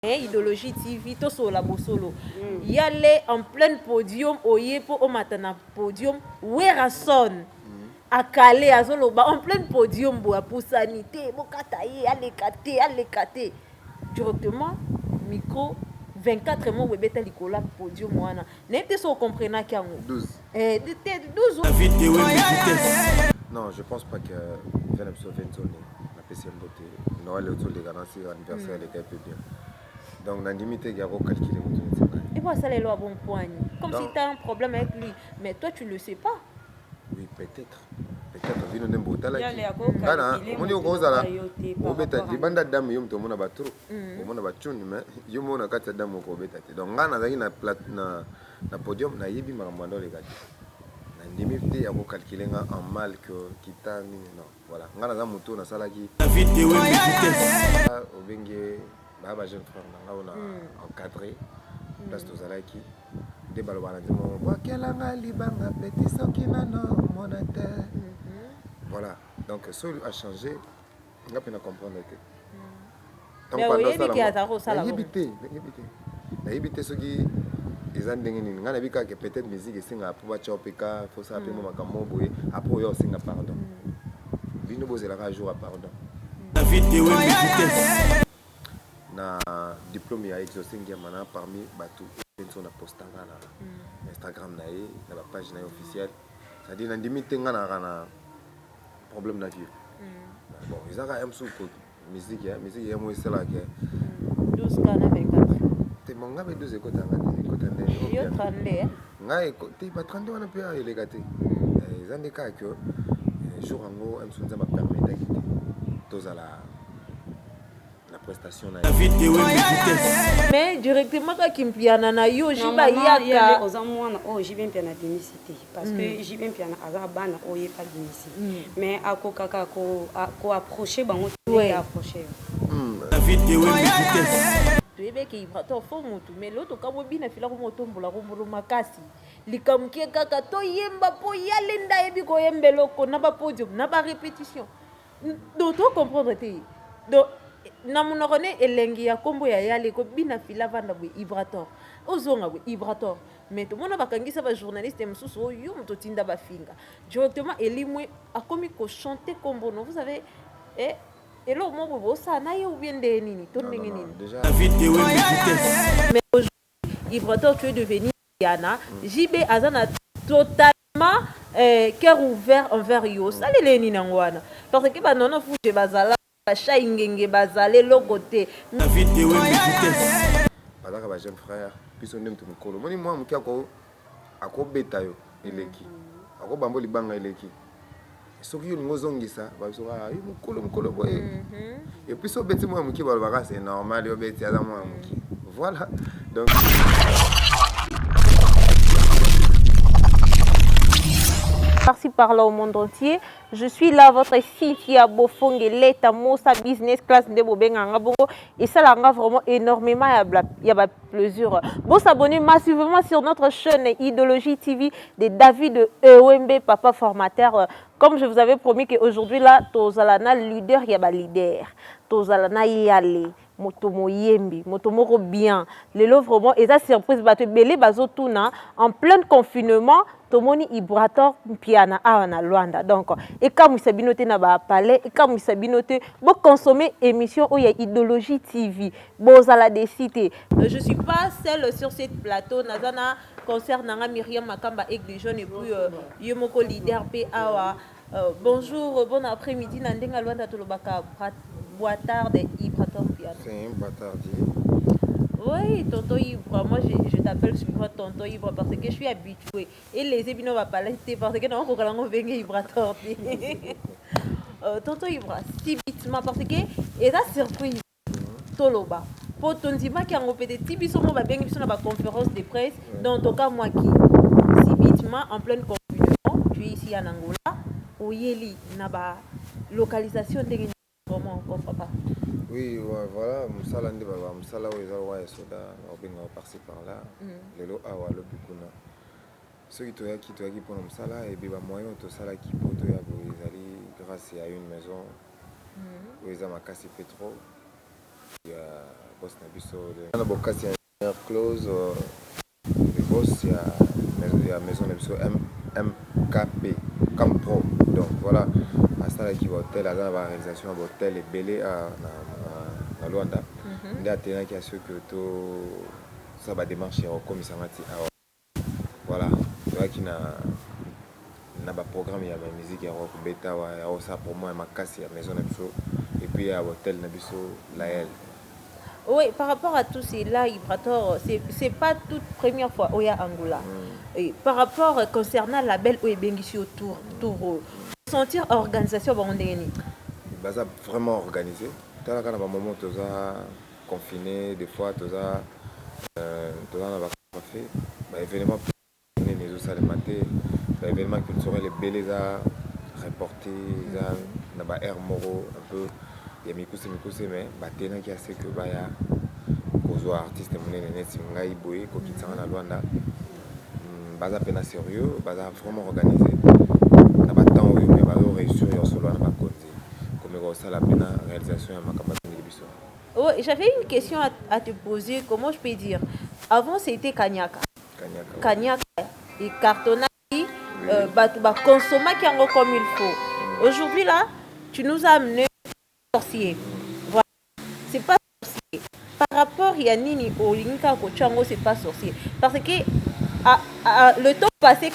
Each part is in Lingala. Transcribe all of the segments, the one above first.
Idéologie TV, tout sur la bosolo. Y aller en plein podium, oye pour au matin podium, Werason. À Calais, à Zoloba, en plein podium, pour sanité, Bokataye, allez kate. Directement, micro, 24 mois, Webeta Likola, podium, wana. N'était ce qu'on comprenait qu'il y a 12. 12 ou... Non, je pense pas que Venom sauver une zone. La PCM beauté. Noël autour des garanties anniversaire, les gars, bien. Donc, dans limite, il y a calculé. Et voilà, ça les lois bon point. Comme si tu as un problème avec lui. Mais toi, tu le sais pas. Oui, peut-être. Peut-être, vu nos beaux talents. Voilà, on est au gros à la. Au bêta, les bandes d'âme, yom, tout le monde a battu. Au monde a battu, mais yom, on a quatre dames au bêta. Donc, on a na podium, na yebi, ma ramando les gars. Na limite, il y a calculé en mal que kita, non. Voilà, on a un moto, on a ça là qui. Au bengue. Baba jeune frère on a encadré place aux alaki des balobana de mon wakelanga libanga petit sokina no monateur. Voilà, donc ce a changé on a pu comprendre que donc pendant ça là na yibité ce qui les andengeni ngana bika que peut-être musique et singa pour bacha opeka faut ça appeler makambo boye après yo singa pardon bino bozela ka jour pardon na diplôme ya exaucé ngiamana parmi batou sur na postanga na Instagram na la page na officielle ça dit na ndimite nga na problème na vie bon ils ont quand même sous musique ya moi c'est là que 12 kana 24 te monga be 12 écoute ndé yo 32 nga écoute ba 32 wana pe il est gâté ils ont des cas que jour en gros am sunza ma permettre tous à la prestation mais directement quand kimpiana na yo jiba yaka ozamwana jibe mpiana démicité parce que jibe mpiana azabana oye pas démicité mais akokaka ko approcher bango ouais approcher tuyebe ki ibrato fo mutu mais l'autre kabo bina fila ko motombola ko mbolo makasi likamkie kaka to yemba po yalenda yebi ko yembelo ko na ba podium na ba répétition donc to comprendre te donc na munokone elengi ya kombo ya yale ko bina fila vanda bwe ibrator ozonga bwe ibrator mais to mona bakangisa ba journaliste mususu yo muto tinda ba finga directement elimwe akomi ko chanter kombo no vous savez et là mo bo ça na yo bien de nini to ndenge nini déjà mais aujourd'hui ibrator tu es devenu Yana JB azana totalement cœur ouvert envers yo ça les nini ngwana parce que ba nono fu je bazala Bacha ingenge bazale lokote bazaka ba jeune frère biso ndem tu mukolo moni moi mukia ko akobeta yo eleki akobambo libanga eleki soki yo ngozongisa ba biso yo mukolo boye et puis so beti moi muki balobaka c'est normal yo beti aza moi muki voilà donc par-ci par-là au monde entier. Je suis là, votre Cynthia Bofong et l'État Mosa Business Class de Bobenganga Bongo. Et ça, là, vraiment énormément, il y a plaisir. Bon, s'abonner massivement sur notre chaîne Idéologie TV de David EOMB, papa formateur. Comme je vous avais promis qu'aujourd'hui, là, Tozalana leader, il y a leader. Tozalana yale. Motomo yembi, motomo bien. Le lot vraiment, et ça surprise, bateau belé bazotuna en plein confinement, tomoni ibrator piana na Luanda. Donc, et comme il s'abinote na ba palais, et comme il s'abinote, bon consommer émission où il y a Idéologie TV, bozala des cités. Je suis pas seule sur cette plateau, nazana concert nanga Myriam Makamba Eglijon et puis Yomoko leader PA. Bonjour, bon après-midi, Nandenga Luanda Tolobaka. Boitard de Ibrator Piano. C'est un bâtard. Oui, tonton Ibra, moi je t'appelle souvent tonton Ibra parce que je suis habituée. Et les ébino va parler parce que non, on va venir Ibrator. Tonton Ibra, si vite parce que et ça surprise. Toloba. Pour ton dima qui a répété Tibiso va bien sur la conférence de presse dans ton cas moi qui si vite en pleine confinement, tu es ici en Angola, au Yeli naba localisation de comment encore papa. Oui, voilà, musala ndi baba musala weza wa soda obenga par-ci par-là. Lelo awa lo bikuna. Ceux qui toyaki pour musala et biba moyen to sala qui pour to ya ezali grâce à une maison. Weza makasi pétro. Il y a boss Nabiso. On a beaucoup de close. Le boss, il y a maison Nabiso MKP, Campro. Donc voilà, à ça qui va hôtel, à la réalisation de l'hôtel est belé à Luanda. Il y a des gens qui assurent que tout ça va démarcher au commissariat. Voilà, tu vois qu'il y a un programme, il y a la musique, il y a bêta, ça pour moi, ma casse, il y a maison Nabiso. Et puis il y a l'hôtel Nabiso, Laël. Oui, par rapport à tout cela, Ibrator, c'est pas toute première fois où il y a Angola. Et par rapport concernant la belle Oebengishi autour, sentir organisation burundienne. Bah ça vraiment organisé. Tant là quand on a un moment tu as confiné, des fois tu as fait, bah événement les autres salles maté, bah événement culturel les belles à reporter, na ba air moro un peu. Il y a mikuse mais bah tena qui a fait que bah ya kozo artiste monene net ngai boye ko kitsanga na Luanda. Baza pena sérieux, baza vraiment organisé. Na ba temps oui mais bazo réussir yo solo na ba konzi. Comme ça la pena réalisation ya makamba de biso. Oh, j'avais une question à te poser, comment je peux dire? Avant c'était Kanyaka. Kanyaka et cartonnage bah consommer qui en comme il faut. Aujourd'hui là, tu nous as amené sorcier. Voilà. C'est pas sorcier. Par rapport à Nini Olinka Kochango, c'est pas sorcier. Parce que le temps passé,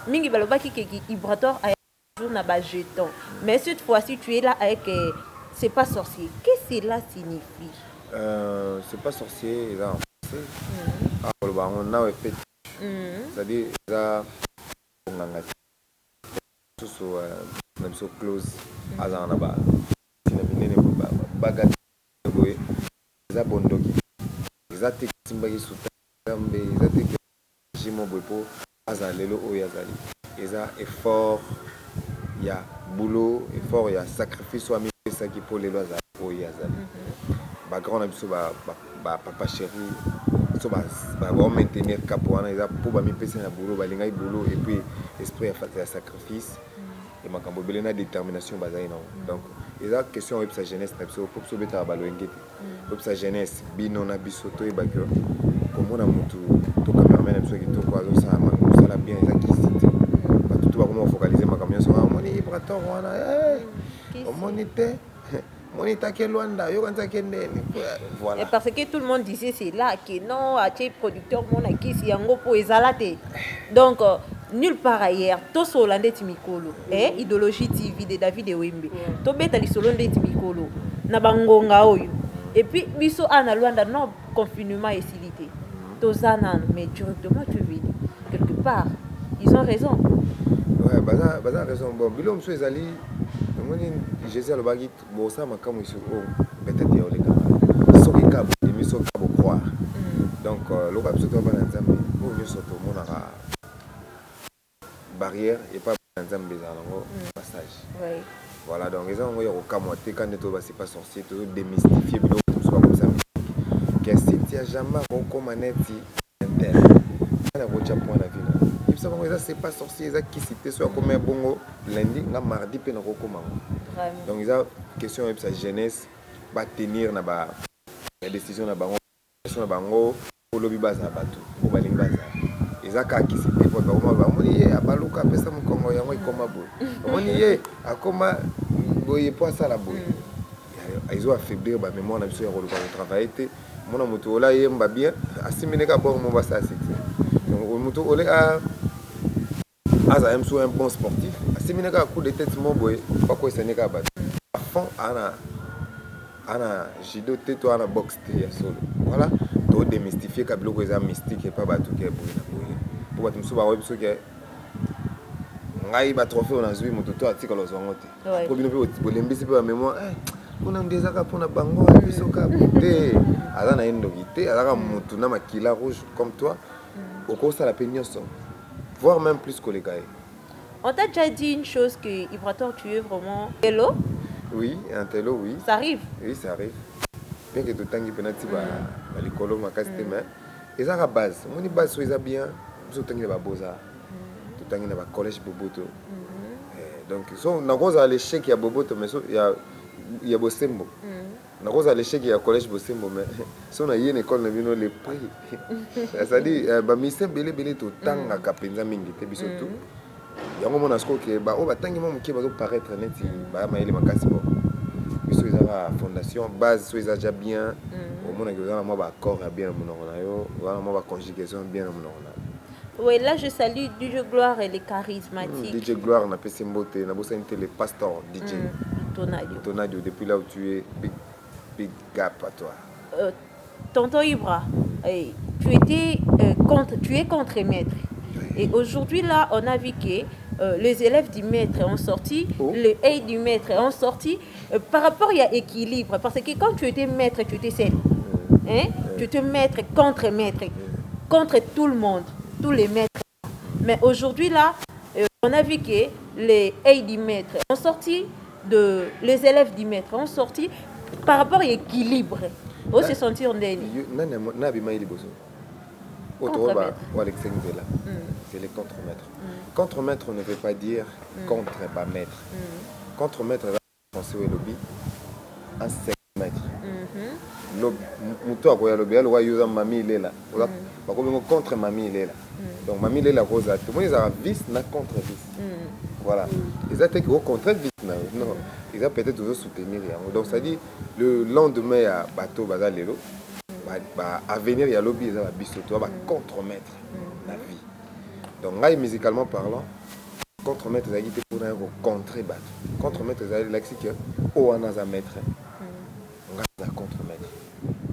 Mingi Baloba qui Ibrator a toujours n'a pas jeton. Mais cette fois-ci, tu es là avec c'est pas sorcier. Qu'est-ce que cela signifie? C'est pas sorcier, là en français. On a fait. C'est-à-dire, ça on a so close azanaba. Sinabinene bagat boy. Ça bondoki. Ça te simbagi suta gambe, ça te jimo bopo azalelo oyazali. Et ça effort, il y a boulot, effort, il y a sacrifice soit mis ça qui pour les lois oyazali. Ba grand abiso ba papa chéri so ba maintenir cap wana eza pour ba mi pesa na boulot ba linga boulot et puis esprit à sacrifice et makambo belena détermination bazai non. Donc eza question et sa jeunesse na biso pour so beta ba loengete. Pour sa jeunesse bino na biso to e ba que comme na mutu to cameraman na biso ki to kwa zo ça ma la bien eza qui cité. Ba tout ba comment focaliser makambo so moni Ibrator wana monite Monita Luanda, voilà. Parce que tout le monde disait c'est là que non, à tes producteurs, mon qui si yango po ezalate. Donc nulle part ailleurs, to solande timikolo, idéologie TV de David Ewembe. To beta li solande timikolo na bangonga oyo. Et puis biso ana Luanda non confinement et silité. To zana mais directement tu vis quelque part. Ils ont raison. Ouais, baza raison bon. Bilom so ezali Jésus a le bagit, bon ça m'a comme ici, peut-être il y a les gars. Ce qui est capable, il me semble croire. Donc, le rap se trouve dans Zambie, pour mieux sortir au monde à barrière et pas dans Zambie, dans le passage. Voilà, donc les gens ont eu au Kamoté, quand c'est pas sorcier, toujours démystifier, mais donc soit comme ça. Qu'est-ce que tu as jamais recommandé inter? On a votre point la vie. C'est pas sorcier, ça qui cité soit comme un bongo lundi, mardi, puis on recommande. Donc, il y a une question de sa jeunesse, va tenir na ba décision na bango, na bango, pour le bibaza bateau, pour baling baza. Et ça qui cité pour ba moni a baluka pesa mu Congo yango ikoma bo. Moni a koma boye pour ça la boye. Ils ont affaibli ba mémoire na biso ya ko travailler te. Mona moto ola yemba bien, asimine ka bon mo ba ça c'est. Donc moto ola Aza so un bon sportif. Asimine ka coup de tête mon boy, pas quoi ça n'est ka battre. À fond ana judo te to ana boxe te ya solo. Voilà, to démystifier ka biloko eza mystique et pas battu ke boy na boy. Pour battu so ba webiso ke ngai ba trophée on a zui moto to atika lo zongo te. Pour bino pe bolembisi pe ba mémoire, on a des aka pour na bango biso ka te. Aza na endo vite, aza moto na makila rouge comme toi. Au cours ça la peignon son. Voire même plus que les gars. On t'a déjà dit une chose que Ibrator, tu es vraiment télo? Oui, un télo, oui. Ça arrive? Oui, ça arrive. Bien que tout le temps, il y a des colos, ma casse de main. Et ça, à la base, mon base, c'est bien. Tout le temps, il y a des beaux-arts. Tout le temps, il y a des collèges Boboto. Donc, on a l'échec, il y a Boboto, mais il y a Bossembo. nakoza l'échec ya collège Bosembo mais si on a une école na bino le prix c'est-à-dire ba mission belé to tanga ka penza mingi te biso tout yango mona sko ke ba o batangi mo muke bazo paraître neti ba maile makasi bo biso ezaka fondation base so déjà bien au mona ke za mo ba corps bien mon na yo za mo ba conjugation bien mon na. Oui, là je salue DJ Gloire et les charismatiques. DJ Gloire na Pessimbote, na bossa le pasteur DJ. Tonadio, depuis là où tu es, big gap à toi. Tonton Ibra, tu es contre-maître. Et aujourd'hui là, on a vu que les élèves du maître ont sorti, les aides du maître ont sorti. Par rapport, il y a équilibre. Parce que quand tu étais maître, tu étais seul. Tu étais maître contre maître, contre tout le monde. Tous les maîtres. Mais aujourd'hui là, on a vu que les aides du maître ont sorti, les élèves du maître ont sorti par rapport à l'équilibre. On se sentir en déni. C'est les contre-maîtres. Contre-maître ne veut pas dire contre pas maître. Contre-maître, c'est le lobby, un seul maître. Muto akoya lobby alwa yuza mami lela bakobengo contre mami lela donc mami lela rosa tout monde a vice na contre vice voilà ils ont été au contraire vice non ils ont peut-être toujours soutenir donc ça dit le lendemain à bateau bazalelo ba avenir ya lobby ils a biso toi ba contre-maître la vie donc là musicalement parlant contre-maître za gité pour un contrer battre contre-maître za lexique o anaza maître ngasa contre-maître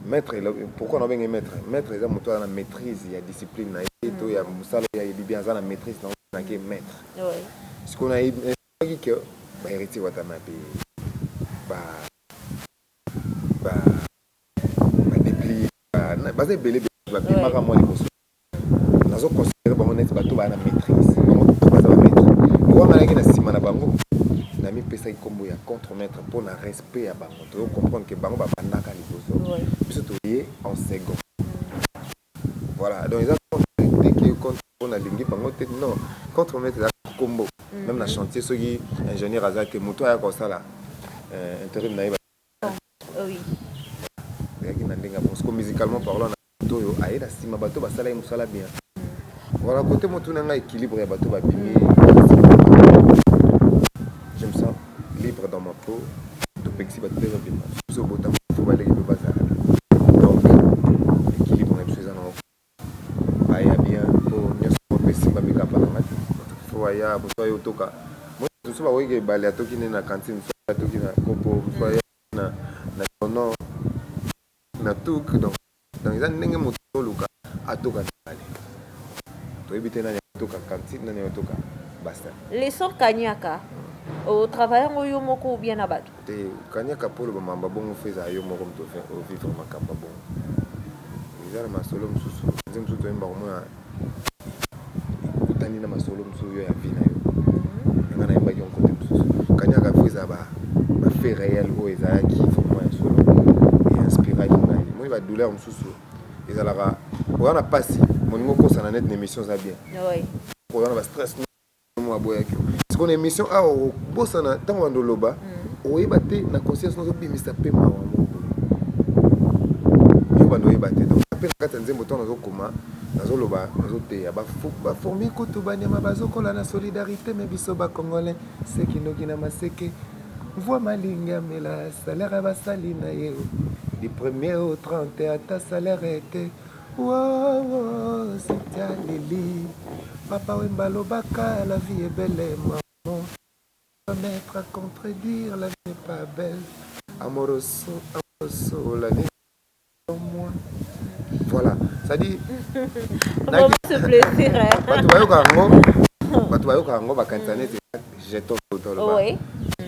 maître pourquoi on a bien maître maître c'est moto na maîtrise il y a discipline na to ya musala ya bien za na maîtrise na que maître ce qu'on a dit que ba héritier watana pe ba déplier ba c'est belé ba mara moi les boss nazo considérer ba honnête ba to ba na maîtrise ba za maître on a na sima na bango na mi pesa ikombo ya contre-maître pour na respect à bango to comprendre que bango ba banaka liboso biso to yé en second voilà donc ils ont dès que contre on a lingi bango tête non contre-maître la combo même na chantier ceux qui ingénieur azake moto ya ko sala intérim na oui yaki na ndenga parce que musicalement parlant na toyo aida sima bato ba sala musala bien voilà côté moto na nga équilibre ya bato ba bimi je me sens libre dans ma peau de pexi bato ba bima so bota faut ba leki ba za donc équilibre na chose na ba ya bien pour nyoso pexi ba bika pa na faut ya moto yo toka moto so ba weke bale atoki na cantine so atoki na kopo so ya na non na tout donc ils ont ndenge moto luka atoka bale to ebite na toka cantine na toka basta les sons kanyaka au travail ngoyo moko bien na bato te kanyaka pour le mamba bon feza yo moko mto fait au vivre makamba bon izala masolo msusu nzimsu to emba mwa kutani na masolo msusu yo ya vina yo ngana emba yo côté msusu kanyaka feza ba fait réel o ezala qui faut moi solo et inspirer ngai moi va douleur msusu ezala on a passé mon ko sana net émission ça bien oui on a stress moi boya ki parce qu'on émission a o bosana tango ndoloba o yebate na conscience no bimisa pe mawa yo bando yebate donc pe kata nzembo to nazo koma nazo loba nazo te ya ba former ko to banyama bazo kola na solidarité mais biso ba congolais c'est qui no kina maseke voix malinga mela salaire ba salina ye du 1er au 30 ta salaire était wow c'était Lili papa wembalo baka la vie est belle maman mettre à contredire la vie n'est pas belle amoroso la vie moi voilà ça dit on va se plaisir batu bayoka ngo bakansane jeton tolo oui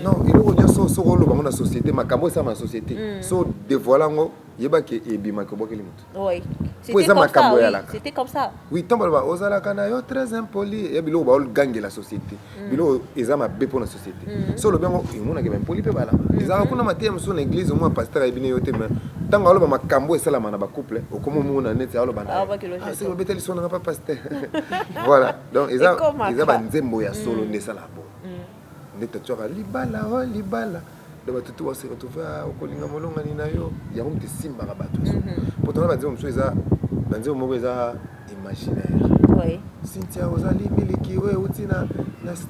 non il faut dire so rolo bango na société makambo ça ma société so dévoiler ngo yeba ke ebima ko bokeli mutu oui c'était comme ça oui tomba ba ozala kana yo très impoli et bilo ba gangue la société bilo ezama be pour la société so lo bengo imuna ke impoli pe bala ezala kuna matem so na église mo pasteur ebine yo te mais tango alo ba makambo esala mana ba couple o komo muna net alo bana c'est le beteli so na pas pasteur voilà donc ezaba nzembo ya solo ndesala bo ndeta tsoka libala de tout va se retrouver au Kolinga Molonga Ninayo. Il y a un petit simba à battre. Pourtant, on va dire imaginaire. Oui. Cynthia Ozali, Miliki, ouais, Outina,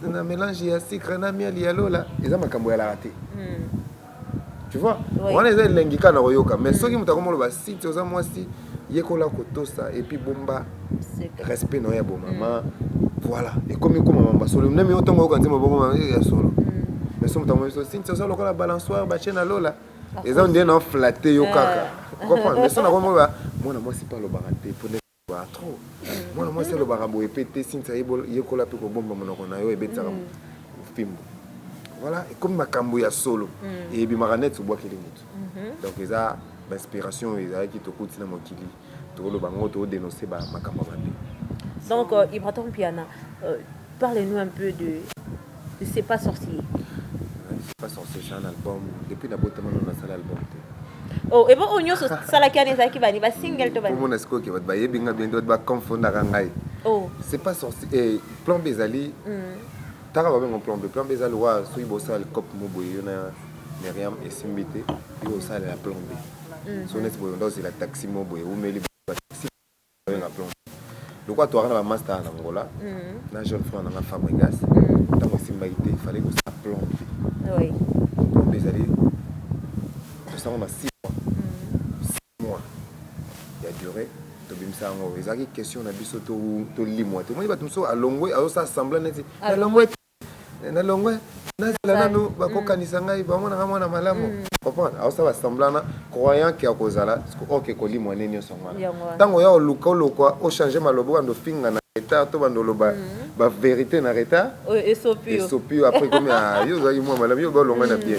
na mélange ya sucre na miel ya lola. Ils ont makambo ya la raté. Tu vois? On a des lengika na royoka. Mais ceux qui m'ont dit que Cynthia Ozali, moi si, yekola kotosa et puis bomba. Respect na ya bon maman. Voilà. Et comme maman solo, même autant qu'on dit maman maman ya solo. Mais ceux qui m'ont dit Cynthia Ozali, lokola balançoire, bachena lola. Ils ont dit non flatté yo kaka. Comprends? Mais ceux qui m'ont dit moi c'est pas le baraté pour trop. Moi c'est le barabo et pété Cynthia yekola pe ko bomba monoko na yo e betaka fimbo. Voilà, et comme makambo ya solo et bi maranette bois kili mutu. Donc ils a l'inspiration ils a qui to kuti na mokili. To lo bango to dénoncer ba makambo mabe. Donc Ibraton Piana, parlez-nous un peu de C'est pas sorcier. C'est pas sorcier, c'est un album depuis la botte on a ça l'album. Oh, et bon, on y a salakane zaki bani ba single to bani. Pour mon esco qui va ba yebinga bientôt ba confondre ngai. Oh. C'est pas sorcier et plan Bezali. Tara va bien plan B. Plan Bezali wa sui bossa le cop mo boy na Myriam et Simbité, puis au ça la plan B. Son net boy on c'est la taxi mo boy ou meli taxi na plan. Le quoi toi na master na Angola. Na jeune frère na femme gas. Tant Simbité, il fallait que ça plan B. Oui. Plan Bezali. Ça on a 6 mois. Il y a duré. Il y a des questions na biso to limo. Tout le monde va tout ça à longwe, à ça semblant neti. Na longwe. Na longwe. Na la no ba ko kanisa ngai ba mona kama na malamu. Comprendre? À ça va semblant na croyant qu'il y a kozala, OK ko limo neni songwana. Tango ya oluka lokwa o changer malobo ando finga na état to bandoloba ba vérité na état. Et sopio après comme yo za moi malamu yo ba longwe na bien.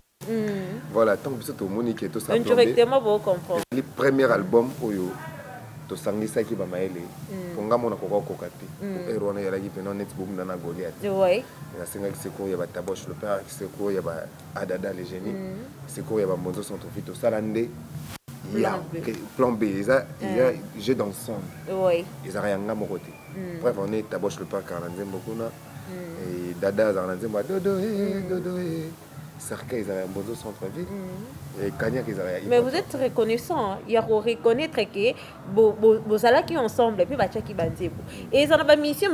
Voilà, tant que c'est au Monique tout ça. Indirectement, vous comprenez. Le premier album, Oyo, to sangisa ki ba maele. Ponga mona koko kokati. Erona ya lagi pena net boom na Goliath. Oui. Na singa ki seko ya ba taboche le père, ki seko ya ba Adada les génies. Seko ya ba Monzo centre fit to salande. Ya plan B, ils a jeu d'ensemble. Oui. Ils a rien à mon côté. Bref, on est taboche le père Karlanzem beaucoup na et Dada Zarlanzem dodo dodo. Cercueil, ils avaient un bon centre-ville. Et Cagnac, ils avaient. Mais vous êtes reconnaissant. Il y a reconnaître que vos allez qui ensemble et puis bah qui bandé. Et ils ont pas mission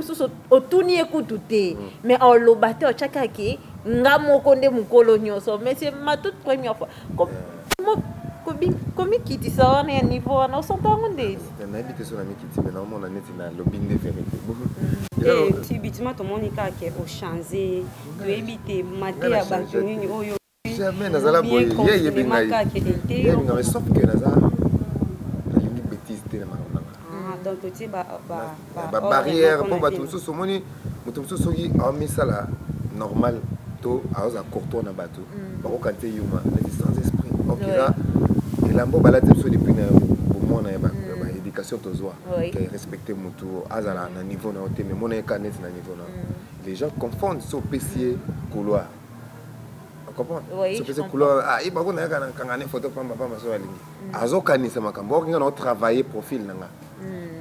au tourni écouté. Mais en le batté au chaka qui ngamo konde mukolonio so. Mais c'est ma toute première fois. Comment qui dit ça à un niveau on s'entend on dit. On habite sur la mi qui dit mais normalement on est dans le lobbying de vérité. Et tu bâtiment ton monica qui est au changer, tu éviter mater à Bantonini oyo. Jamais nazala boy, il y a binga. Il y a binga mais sauf que nazala la limite bêtise de la marona. Ah donc tu ba barrière pour ba tout so moni mutum so soki a mis ça là normal to a oza courtois na bateau. Ba ko kanté yuma na sans esprit. OK là et la mbo balade so depuis na pour moi na ba éducation tozoa qui respecter mutu azala na niveau na hotel mais mon canet na niveau na les gens confondent so pessier couloir comprendre so pessier couloir ah il ba ko na kangane photo pamba pamba so alingi azokanisa makambo ko ngana travailler profil nanga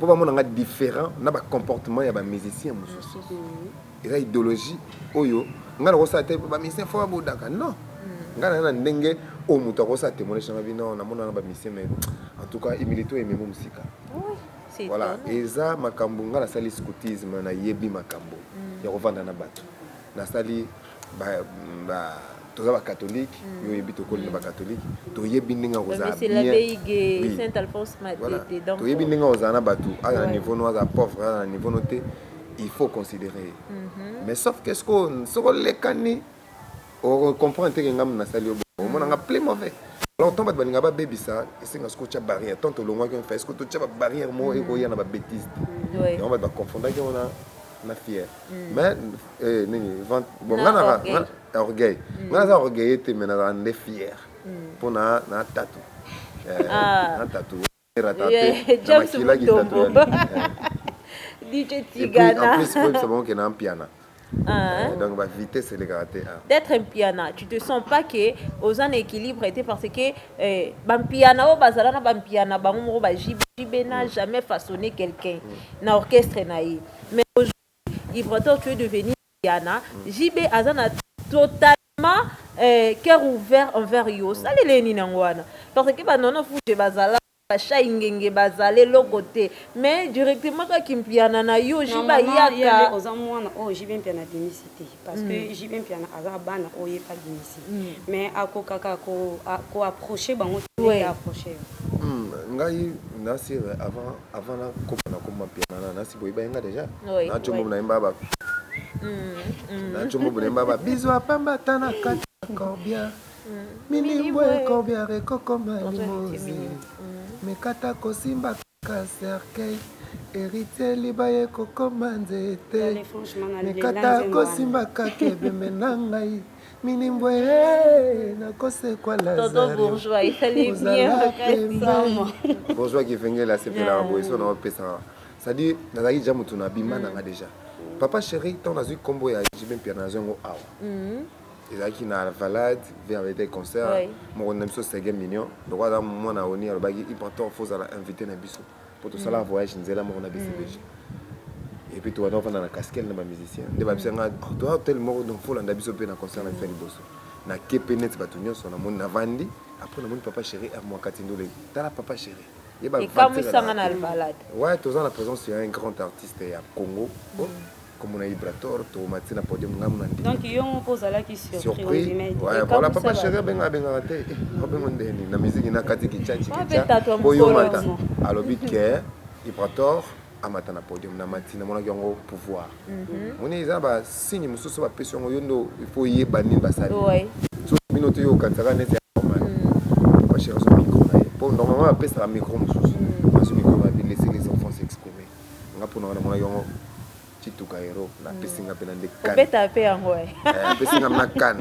pour ba mona différent na ba comportement ya ba musicien mususu eza idéologie oyo ngana ko sa te ba musicien fo ba bodaka non ngana na ndenge o mutu ko sa témoigner chama bino na mona na ba musicien mais en tout cas imilito et memo musika voilà et ça makambo ngana sali scoutisme na yebi makambo ya kovanda na bato na sali ba toza ba catholique yo yebi to kolina ba catholique to yebi ninga ko za bien c'est l'abbaye de Saint-Alphonse Matete donc to yebi ninga ko za na bato à niveau no za pauvre à niveau noté il faut considérer mais sauf qu'est-ce qu'on soko lekani on comprend que ngam na sali o mona nga plein mauvais. Alors tant que tu as baby ça, c'est ce que tu as barrière. Tant que le moins qu'on fait, est-ce que tu as barrière moi et qu'il y a des bêtises. Et on va confondre qu'on a fier. Mais bon, on a orgueil. On a orgueil mais on est fier. Pour na tatou. Na tatou. James Mutombo. DJ Tigana. En plus c'est bon qu'il y a un piano. Donc la vitesse c'est le caractère. D'être un piano, tu te sens pas que aux en équilibre était parce que bam piano bazala na bam piano bango ba JB n'a jamais façonné quelqu'un na orchestre naï. Mais aujourd'hui Ibraton tu es devenu piano, JB azana totalement cœur ouvert envers yo salele nini yango wana parce que banono fuje bazala bacha ingenge bazale lokote mais directement kaki mpiana na yo jiba yaka oza mwana oyo jibe mpiana démicité parce que jibe mpiana aza bana oyo pas démicité mais akokaka ko approcher bango te approcher ngai nasi avant na kopana koma mpiana nasi boyiba yenga déjà na chomo na mbaba na chomo na mbaba biso apamba tana kati korbia mini boy korbia rekoko malimozi mekata kosimba ka cercueil héritier libaye kokoma nzete mekata kosimba ka kebembe na ngai minimbwe nakosekwa Lazare bourgeois il fallait bien bourgeois qui vengait la sepela boiso na pesa ça dit nazaki jamu tuna bimana nga déjà papa chéri ton azui combo ya jibem pia na zongo awa ezalaki na valade vers des concerts mon nemso sege mignon donc là moi na oni alobaki important faut ala inviter na biso pour tout ça la voyage nzela mo na BCBG et puis toi on va dans la casquette na ba musicien de ba bisenga toi tel mot donc faut landa biso pe na concert na feli boso na kepenet batunyo so na mon na vandi après na mon papa chéri à moi katindole tala papa chéri et comme ça na la balade ouais tous en la présence il y a un grand artiste à Congo comme on a Ibrator, to matina podium ngam nandi. Donc yo pose là qui surpris. Ouais, voilà papa chéri benga te. Benga ndeni na musique na kati kichachi kicha. Boyo mata. Alors bitke Ibrator amata na podium na matina mona yango pouvoir. On est ba signe mususu ba pression yondo il faut yeba ni basali. Ouais. So minute yo katsaka net ya normal. Papa chéri so micro na. Pour normalement ba pesa micro mususu. Parce que micro va laisser les enfants s'exprimer. Ngapo na mona yango Chituka hero la pesinga pena de kan. Beta pe yango pesinga na kan.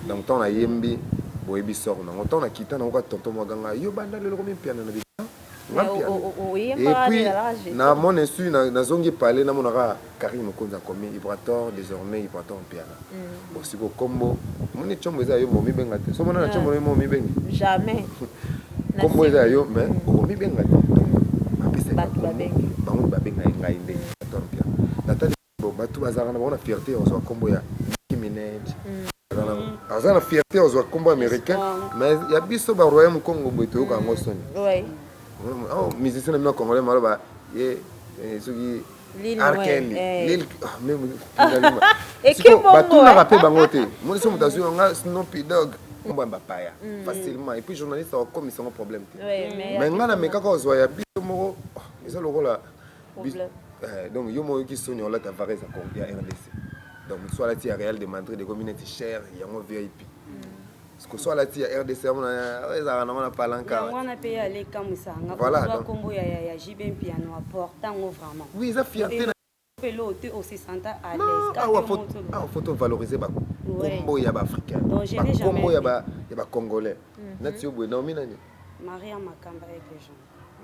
Donc ton na yembi boyebi sort na ton na kita na ko tonton maganga yo banda le komi piano na et puis na mon insu na zongi parler na monaka Karim Konza komi Ibrator désormais Ibrator piano. Bon siko combo moni chombo za yo momi benga te. So mona na chombo mo mi benga. Jamais. Combo za yo mais momi benga te. Ba benga. Ba benga ngai ndé. Nathalie batu bazara na bona fierté on soit combo ya Nicki Minaj azana fierté on soit combo américain mais ya biso ba royaume Congo boto ka ngosoni ouais oh musicien na congolais maloba ye soki Arken Lil même et que bon batu na rapé bango te moi so mutasu nga Snoopy Dogg combo mbapaya facilement et puis journaliste a comme son problème mais ngana meka ko zo ya biso moko ça le rôle donc yo mo qui sonyo la Tavares à RDC donc soit la tia Real de Madrid de communauté cher yango VIP parce que soit la tia RDC on a na palanka on a payé aller comme ça voilà donc combo ya JB piano important vraiment oui ça fierté pelote aussi senta à l'aise faut valoriser ba combo ya ba africain combo ya ba congolais natio bueno minani Maria Makamba avec les gens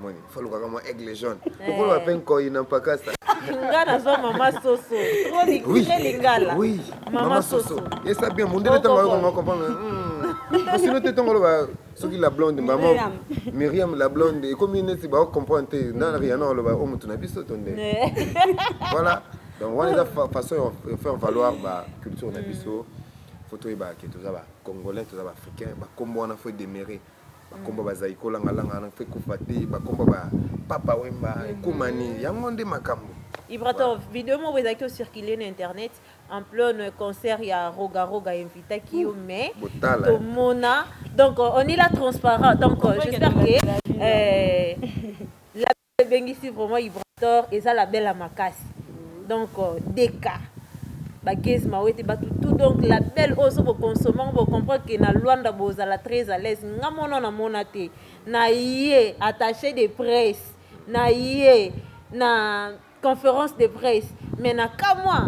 moni faut le voir aigle jaune pourquoi on peine quoi il n'a pas casse ngana zo mama soso trop lingala oui mama soso et ça bien mon dieu temps on va comprendre sinon tu ton ba soki la blonde maman Myriam la blonde et comme une ba comprendre dans rien non le ba o mutu na biso tonde voilà donc on est façon faire valoir ba culture na biso photo e ba ke to za ba congolais to za ba africain ba kombo na faut démérer bakomba bazaiko langa na fe kufati bakomba ba papa wemba kumani yango nde makambo Ibrator vidéo mo wezaki circuler na internet en plein concert ya Roga invita qui mais tout mona donc on est là transparent donc j'espère que la bengisi vraiment Ibrator et ça la belle à makasi donc deka bagez mawete batu tout donc la belle oso bo consommant bo comprendre que na Luanda bozala très à l'aise ngamono na monate na yé attaché de presse na yé na conférence de presse mais na kamwa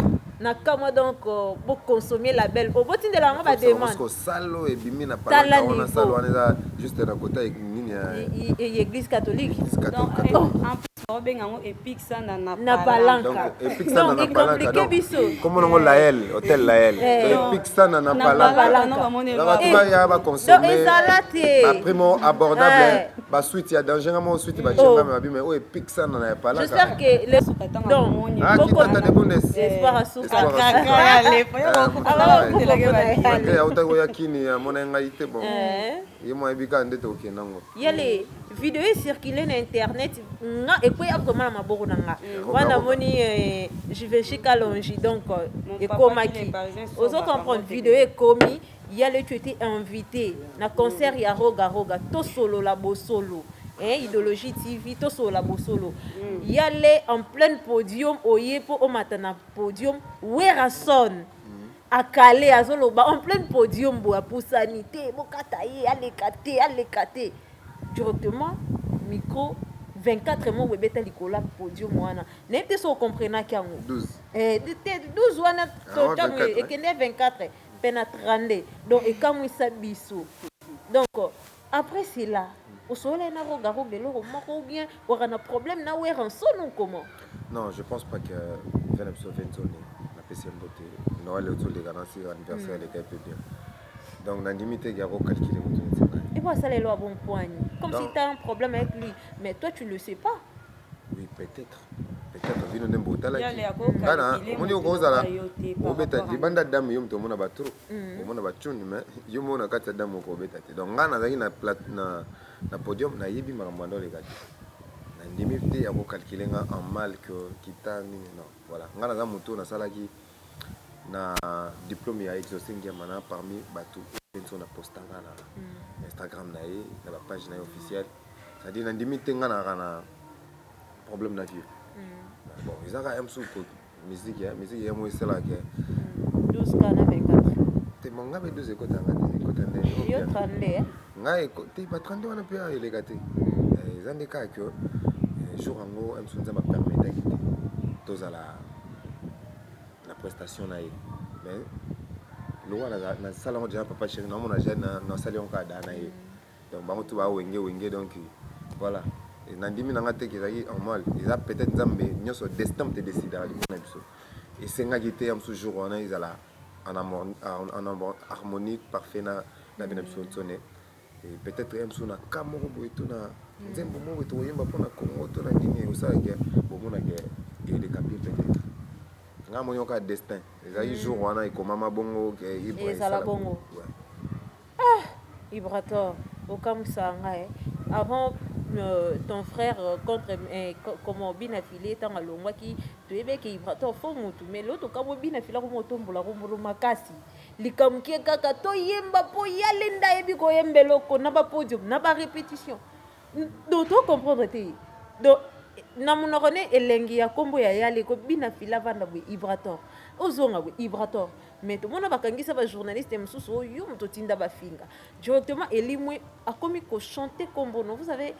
donc pour consommer la belle au botin de la ngaba demande parce que salo et bimi na parole on a salo on est juste à côté avec nini et église catholique donc en bengango epic ça na palanka donc il compliqué biso comme on Lael hôtel Lael epic ça na palanka là va ya ba consommer ba primo abordable suite ya danger ngamo suite ba chenga ma bime o epic sana na pala. J'espère que les non qui tata de bonnes espoir à souffle ya utango ya kini ya mona ngai te bon yemo ebika ndete okenango yale vidéo circulé na internet nga ekwe vraiment na maboko nanga wana moni je vais chez Kalonji donc ekomaki ozo comprendre vidéo ekomi yale tu étais invité na concert ya Roga Roga to solo la bosolo Idéologie TV to solo la bosolo yale en plein podium oye po o matana podium Werason à Calais azoloba en plein podium bo apusanité bokata ye alekate directement micro 24 mots webeta likola podium wana n'était so comprena kiango 12 12 wana to tango ekende 24 pena 32 donc ekamwisa biso donc après cela au soleil na Roga Roga le moko bien on a un problème na Werason ou comment? Non, je pense pas que Venom Sovenzone na PCM beauté no le autour des garanties anniversaire les peu bien. Donc na limité il y a calculer mon. Et moi ça les lois bon point. Comme si tu as un problème avec lui, mais toi tu le sais pas. Oui, peut-être vino nembo tala ki. Kana moni okozala obeta libanda damu yo mto mona batru. Mona bachuni mais yo mona kata damu ko beta te. Donc ngana zaki na podium na yebi makambo les gars. Na limité ya ko calculer nga en mal que kitani non. Voilà. Ngana za moto na salaki na diplôme ya exaucé ngiamana parmi batu penso na postanga na Instagram na ye na ba page na officielle. C'est-à-dire na limité ngana kana problème na vie. Bon, ils ont un sou musique ya moi c'est là que 12 kana 24. Te monga be 12 écoutes en Yo 32. Ngai te pas 32 on peut aller gâter. Ils ont des cas que jour en gros un sou ça m'a permis d'aller tous à la prestation là mais le roi na salon déjà papa chéri non mon jeune na salon ka da na donc ba mutu ba wenge donc voilà. Et Nandimi Nangate qui est en mal, ils ont peut-être Zambé, ils ont destin de décider à l'époque. Et c'est un guité am ce jour on a ils en harmonie parfait na bénédiction sonné. Et peut-être am sous na Cameroun boito na Zembo mo boito yemba pona Congo to na Guinée ou ça que bon na que et les capi peut-être. Nga mo yoka destin. Les jour on a comme mama bongo que Ibrahim Sala bongo. Ah, Ibrator, au comme ça avant ton frère contre comment bien affilé tant à l'omwa qui tu es qui Ibrator faut mutu mais l'autre comme bien affilé comme otombola comme makasi likam ki kaka to yemba po yalenda ebi ko yembelo ko na ba podium na ba répétition d'autres comprendre te donc na monokone elengi ya kombo ya yale ko bina fila vanda bo Ibrator ozonga bo Ibrator mais tout monde bakangisa ba journaliste mususu yo muto tinda ba finga directement elimwe akomi ko chanter kombo no vous savez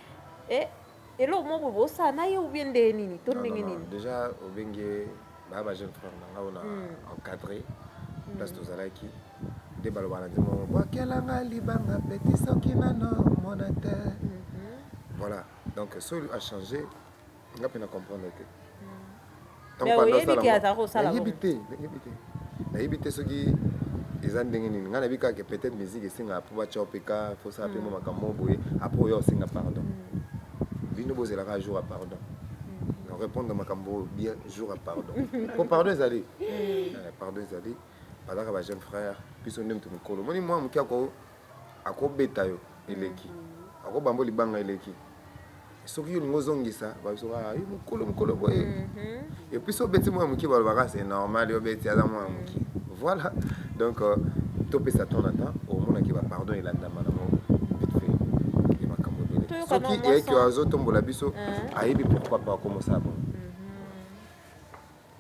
et là mo bo ça na yo bien de nini to ndenge nini déjà au bengue ba jeune frère na on a encadré place tozalaki de balobana ndimo kwa kelanga libanga petit soki nano monate voilà donc ça a changé on a pu comprendre que donc pendant ça la éviter ce qui ils ont ndenge nini ngana bika que peut-être musique singa pour ba chopeka faut ça pemo makambo boye après yo singa pardon bino bozela ka jour à pardon on répondre à makambo bien jour à pardon pour pardon ezali pardon ezali pendant que ba jeune frère puis on aime tout mikolo moni moi mukia ko akobeta yo eleki akobambo libanga eleki soki yo ngozongisa ba so yo mukolo boye et puis so beti moi muki ba ba c'est normal yo beti ala moi muki voilà donc topé ça ton attend au monde qui va pardon il a ndama na mo vite fait et makambo bene soki et que azotombola biso ayebi pourquoi pas comment ça bon.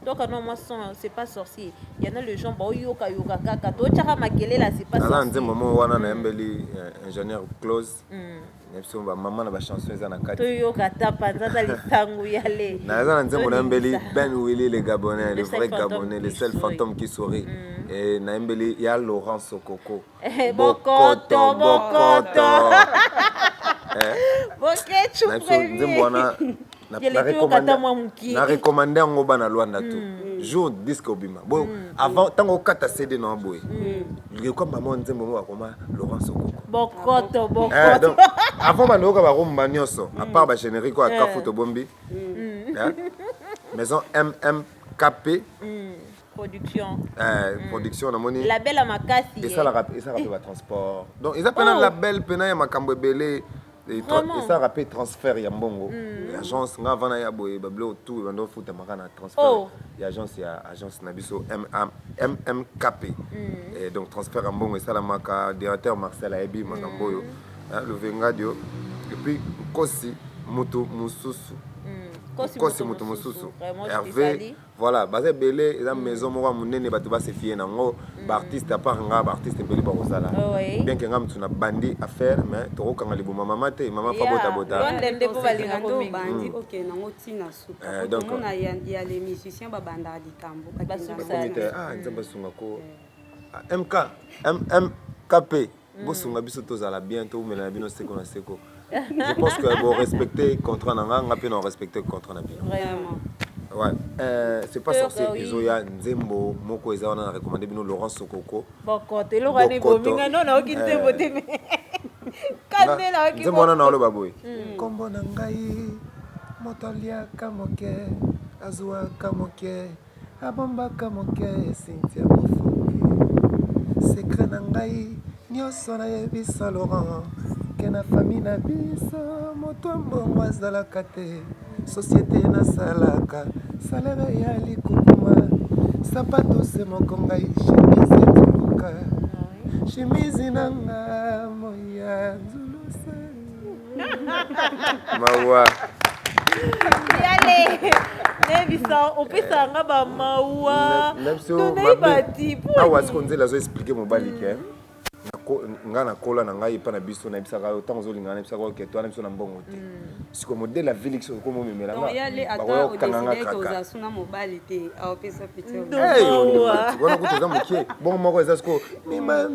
Donc non moi c'est pas sorcier il y en a le gens ba yoka kaka to tchaka makele là c'est pas sorcier là nzembo mo wana na mbeli ingénieur close nepso ba maman na ba chanson za na kati to yoka tapa nzaza litangu yale na za nzembo na mbeli Ben Willy le Gabonais le vrai Gabonais le seul fantôme qui sourit et na mbeli ya Laurent Sokoko bokoto boketu nzembo na na recommandé yango bana Luanda to jour disque obima bon avant tango kata CD na boy comme maman nzembo mo akoma Laurent Sokoko bokoto donc avant banoka ba romba nyonso à part ba générique à Kafuto Bombi maison MMKP production production na moni label à Makasi et ça rappelle transport donc ils appellent label pena ya makambo belé et ça rappelle transfert ya mbongo agence nga vana ya boye bablo tout bando futa makana transfert ya agence na biso MMKP et donc transfert ya mbongo et ça la maka directeur Marcel Aebi makamboyo le vengadio et puis kosi mutu mususu kosi mutu mususu Hervé voilà basé belé la maison moko munene bato ba se fier nango ba artiste à part nga ba artiste belé ba kozala bien que ngam tuna bandi à faire mais to kanga libu mama te mama fa bota ndende po balinga ko bandi OK nango tina suka donc on a ya les musiciens ba banda likambo ah nzamba sunga ko MKP bosunga biso tozala bientôt mela bino seko na seko. Je pense que bon respecter contrat nanga ngapi non respecter contrat na bino. Vraiment. Ouais, c'est pas sorcier Izoya Nzembo moko eza wana na recommander bino Laurent Sokoko. Bokote lo rani bominga non na okinte bote me. Kandela okite. Nzembo wana na lo baboy. Kombo na ngai motolia kamoke azwa kamoke abomba kamoke Cynthia Bofongi. Secret na ngai nyonso na yebisa Laurent. Na famille na biso moto mbongo azalaka te société nasalaka salaire ya likukuma sapato se moko ngai chemise etuluka chemise nanga moya nzulusa mawa yale nebisa opesanga ba mawa donai bati awa sikonzela zo expliquer mobali ke nga na kola na ngai pa na biso na bisaka autant ozolinga na bisaka ke toi na biso na mbongo te siko modèle la ville ko mo memela nga yale ata o décider que ozasuna mobali te a pesa petit wana ko toza mokie bon moko eza siko mima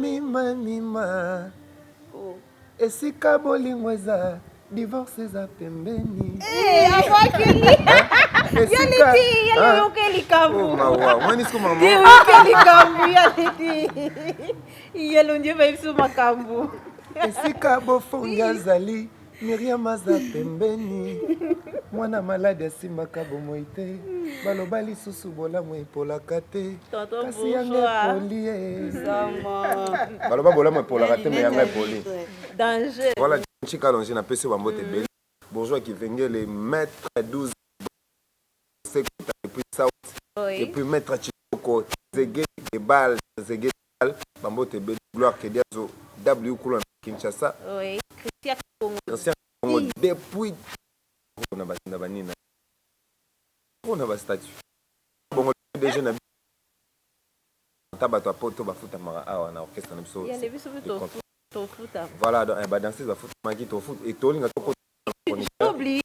esika bolingo eza divorce eza pembeni afakili yale okeli kabu mwani siko mama okeli kabu yale yelo nje biso makambu esika bofongi azali Miriam aza pembeni mwana malade asimbaka bomoi te baloba lisusu bolamu epolaka te kasi yanga epoli baloba bolamu epolaka te me yanga epoli danger voilà chika longe na pese bambote beli bourgeois qui venait les maître 12 et puis ça et puis maître Chikoko Zege Bal bambote beli gloire que diazo W Kulon Kinshasa oui Christian Congo depuis on a basinda banina on a ba statut bongo déjà na tabato poto bafuta mara awa na orchestre na biso ya le biso to futa voilà donc ba danser ba futa maki to foot et to linga to oublie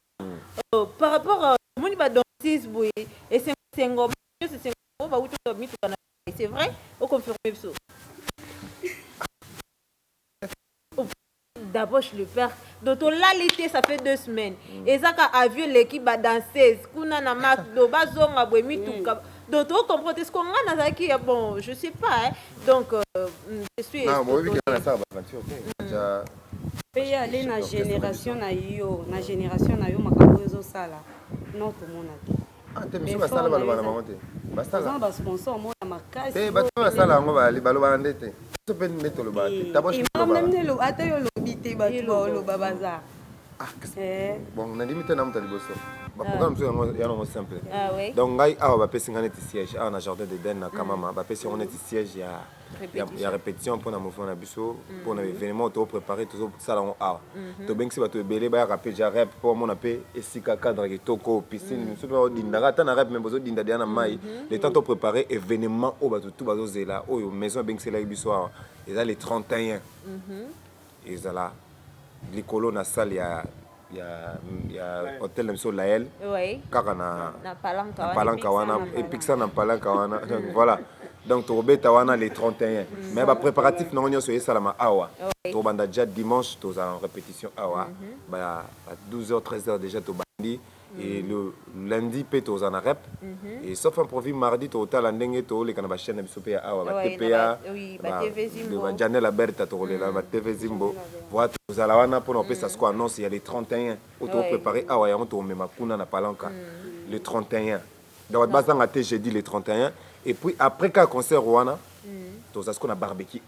par rapport à moni ba danser boy et c'est ngoma ba uto mitu kana c'est vrai au confirmer biso d'abord je le perds donc la l'été ça fait 2 semaines et ça ka avion l'équipe ba danseuse kuna na marque do bazonga boy mituka donc on comprend ce qu'on a na qui bon je sais pas donc je suis non moi oui que ça aventure déjà pays aller na génération na yo makambo ezo sala non tout le monde a ah te monsieur basala baloba na mamote basala ba sponsor mo na makasi te bato basala ngo baloba ndete to pe neto loba te tabosh loba même lo ata yo lobité bato loba bazar bon na limite na mutali boso ba programme so yango simple ah oui donc ngai awa ba pesi ngane siège awa na jardin de Den na kamama ba pesi ngane siège ya répétition pour na mouvement na biso pour na événement to préparer tout ça là awa to bengsi ba to belé ba rapper ja rap pour mon appel esika cadre ki toko piscine so do dinda ta na rap même bozo dinda dia na mai le temps to préparer événement o ba tout bazo zela o maison bengsi la biso awa et les 31 et là likolo na salle ya hôtel na biso Lael kaka na palanka wana et pixa na palanka wana donc voilà donc to robeta wana les 31 mais ba préparatif na onyo so esalama awa to banda déjà dimanche to en répétition awa ba à 12h 13h déjà to bandi Et le lundi, peut aux en rep. Et sauf un profil mardi, tu as l'andeng, tu as les canabas chaînes, tu as TPA, Janelle Berta, tu as TV Zimbo. Voilà, tu as la wana pour nous ça se annonce, il y a les 31. Tu as préparé, ah ouais, on t'a mis ma kuna na palanka. Le 31. Donc, j'ai dit le 31. Et puis, après, quand concert, tu as ce qu'on a barbecue.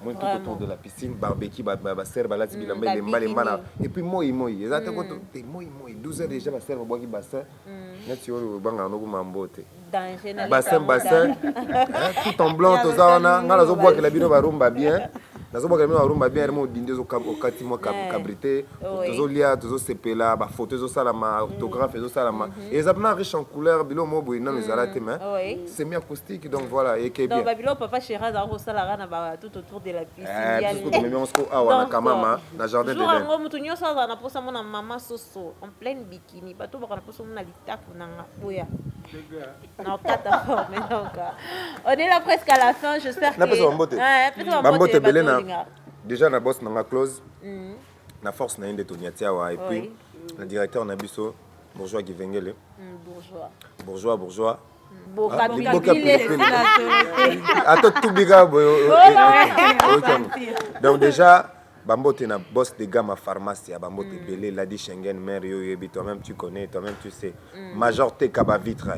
Moi, tout autour de la piscine, barbecue, serre, et puis, moi, exactement, 12 heures déjà, serre, bassin. Bassin, tout en blanc, tout ça, on a que la bino va rumba bien. Nazo boka mino arumba bien remo dinde zo okati mo cabrité tozo lia tozo sepela ba photo zo sala ma autographe zo sala ma et ça na riche en couleur bilo mo boy na les arrêter mais c'est mi acoustique donc voilà et que bien donc bilo papa chéra za ko sala na ba tout autour de la piscine tout ce que même on se awa na kamama na jardin de l'Éden jour mutu nyoso za na posa mona mama soso en pleine bikini bato baka na posa mona litaku na boya non kata forme donc on est là presque à la fin j'espère que Bambote Belena déjà na boss na close na force na inde toniatia wa et puis le directeur na biso bourgeois Givengele bourgeois donc déjà Bambote na boss de gamme pharmacie Bambote Belé l'a dit Schengen mère yo toi-même tu connais toi-même tu sais Major T Kaba Vitre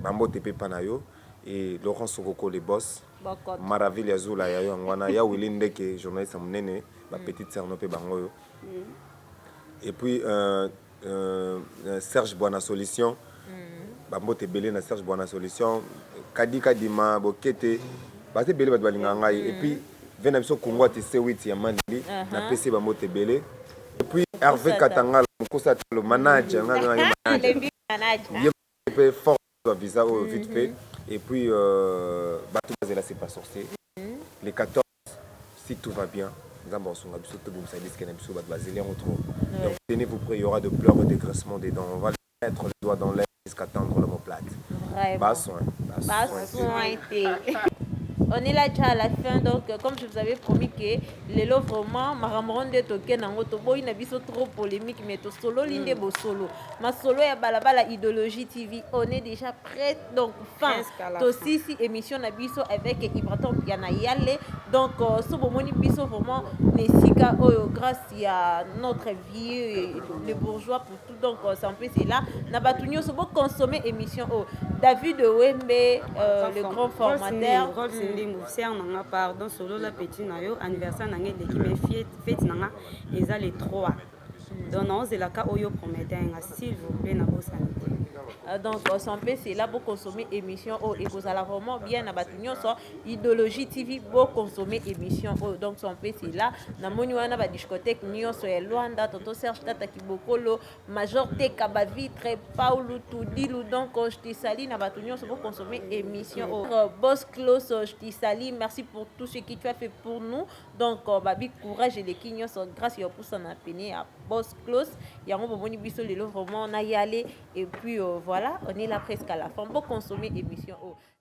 Bambote Pepanayo et Laurent Sokoko les boss Maraville Azula ya ngwana ya Wilinde que journaliste monene ma petite sœur no pe bango et puis Serge Boana Solution Bambote Belé na Serge Boana Solution Kadima Bokete Bate Belé bat balinganga et puis vena biso Kongo te C8 ya Mandeli na PC Bambote Belé et puis Hervé Katanga le manager il peut fort visa vite fait et puis Batou là c'est pas sorcier les 14 si tout va bien donc tenez-vous prêts, il y aura de pleurs et dégraissements des dents. On va mettre les doigts dans l'air jusqu'à tendre l'omoplate. Bas soin. On est là déjà à la fin, donc comme je vous avais promis que les lots vraiment, ma ramronde de token en autobo, il n'a pas trop polémique, mais to solo l'inde beau solo. Ma solo est balabala idéologie TV, on est déjà prêt, donc fin. Aussi si émission na biso avec Ibraton Piana Yale, donc ce moment biso vraiment Nessika grâce à notre vieux les bourgeois pour tout, donc c'est un peu c'est là. Nabatunyo se beau consommer émission David Wembe, le grand formateur. Pardon, solo la petite nayo anniversaire nangé de qui me fête nanga eza les 3 donc non c'est la cas oyo prometteur s'il vous plaît na bossa donc son PC c'est là pour consommer émission et vous allez vraiment bien abatunyo so idéologie TV pour consommer émission donc son PC c'est là na moni wana ba discothèque nyonso ya Luanda tonto Serge Tata Kibokolo Major T Kaba Vitre Paulo Tudilu donc je te salue na batunyo so pour consommer émission Boss Close je te salue merci pour tout ce que tu as fait pour nous donc babi courage et les kinyos grâce à pour son appéné à Boss Close yango bomoni biso lelo vraiment on a y aller et puis voilà on est là presque à la fin pour consommer émission